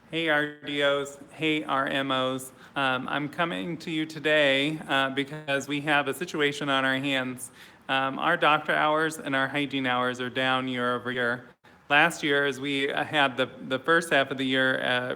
Hey RDOs, hey RMOs. I'm coming to you today because we have a situation on our hands. Our doctor hours and our hygiene hours are down year over year. Last year, as we had the first half of the year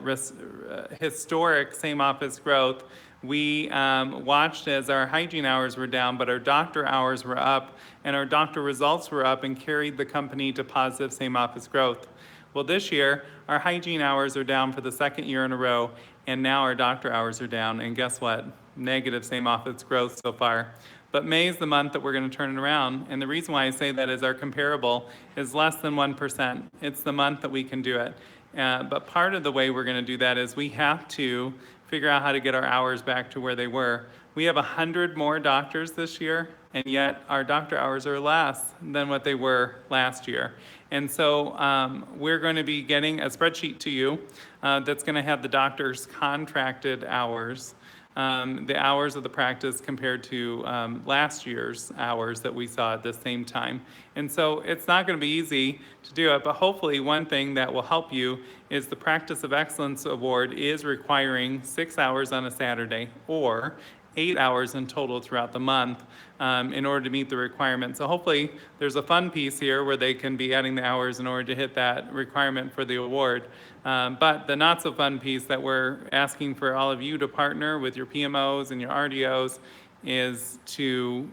historic same office growth, we watched as our hygiene hours were down, but our doctor hours were up, and our doctor results were up and carried the company to positive same office growth. Well, this year, our hygiene hours are down for the second year in a row, and now our doctor hours are down. And guess what? Negative same office growth so far. But May is the month that we're going to turn it around. And the reason why I say that is our comparable is less than 1%. It's the month that we can do it. But part of the way we're going to do that is we have to figure out how to get our hours back to where they were. We have 100 more doctors this year, and yet our doctor hours are less than what they were last year. And so we're going to be getting a spreadsheet to you that's going to have the doctor's contracted hours, the hours of the practice compared to last year's hours that we saw at the same time. And so it's not going to be easy to do it, but hopefully one thing that will help you is the Practice of Excellence Award is requiring 6 hours on a Saturday or 8 hours in total throughout the month in order to meet the requirement. So hopefully there's a fun piece here where they can be adding the hours in order to hit that requirement for the award. But the not so fun piece that we're asking for all of you to partner with your PMOs and your RDOs is to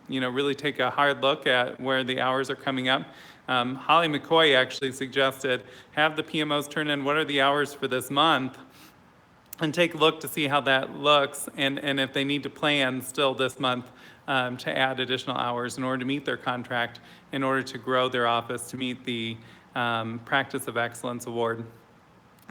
really take a hard look at where the hours are coming up. Holly McCoy actually suggested have the PMOs turn in what are the hours for this month and take a look to see how that looks and if they need to plan still this month to add additional hours in order to meet their contract, in order to grow their office to meet the Practice of Excellence Award.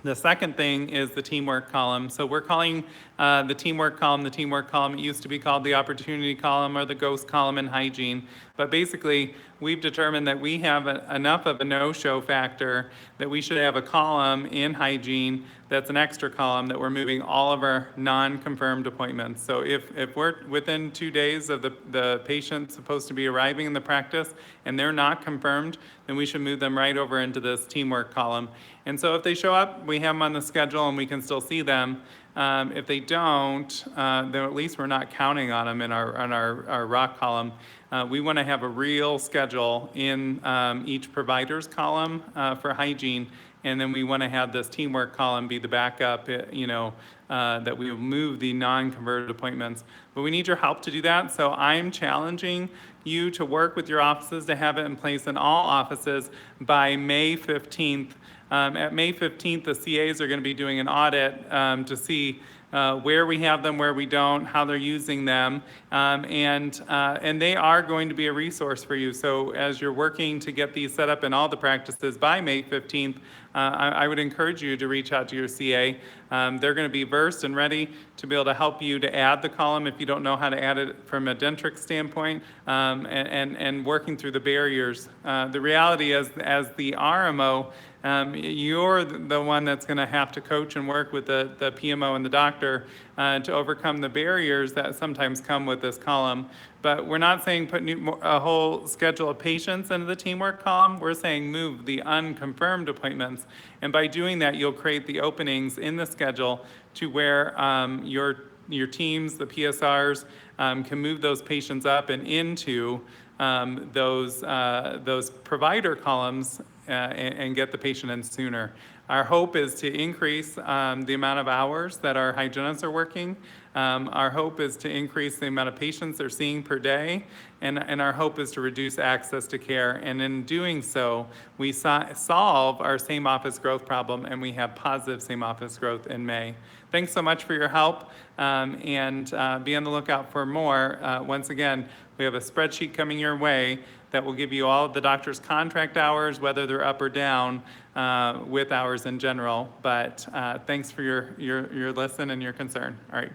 The second thing is the teamwork column. So we're calling the teamwork column. It used to be called the opportunity column or the ghost column in hygiene. But basically, we've determined that we have enough of a no-show factor that we should have a column in hygiene that's an extra column that we're moving all of our non-confirmed appointments. So if we're within 2 days of the patient supposed to be arriving in the practice and they're not confirmed, then we should move them right over into this teamwork column. And so if they show up, we have them on the schedule and we can still see them. If they don't, then at least we're not counting on them in our rock column. We want to have a real schedule in each provider's column for hygiene, and then we want to have this teamwork column be the backup, that we move the non-converted appointments. But we need your help to do that, so I'm challenging you to work with your offices to have it in place in all offices by May 15th. At May 15th, the CAs are going to be doing an audit to see where we have them, where we don't, how they're using them, and they are going to be a resource for you. So as you're working to get these set up in all the practices by May 15th, I would encourage you to reach out to your CA. They're going to be versed and ready to be able to help you to add the column if you don't know how to add it from a dentric standpoint, and working through the barriers. The reality is, as the RMO, you're the one that's going to have to coach and work with the PMO and the doctor to overcome the barriers that sometimes come with this column. But we're not saying put a whole schedule of patients into the teamwork column. We're saying move the unconfirmed appointments. And by doing that, you'll create the openings in the schedule to where your teams, the PSRs, can move those patients up and into those provider columns and get the patient in sooner. Our hope is to increase the amount of hours that our hygienists are working. Our hope is to increase the amount of patients they're seeing per day, and our hope is to reduce access to care. And in doing so, we solve our same office growth problem, and we have positive same office growth in May. Thanks so much for your help, and be on the lookout for more. Once again, we have a spreadsheet coming your way that will give you all of the doctor's contract hours, whether they're up or down, with hours in general. But thanks for your listen and your concern. All right.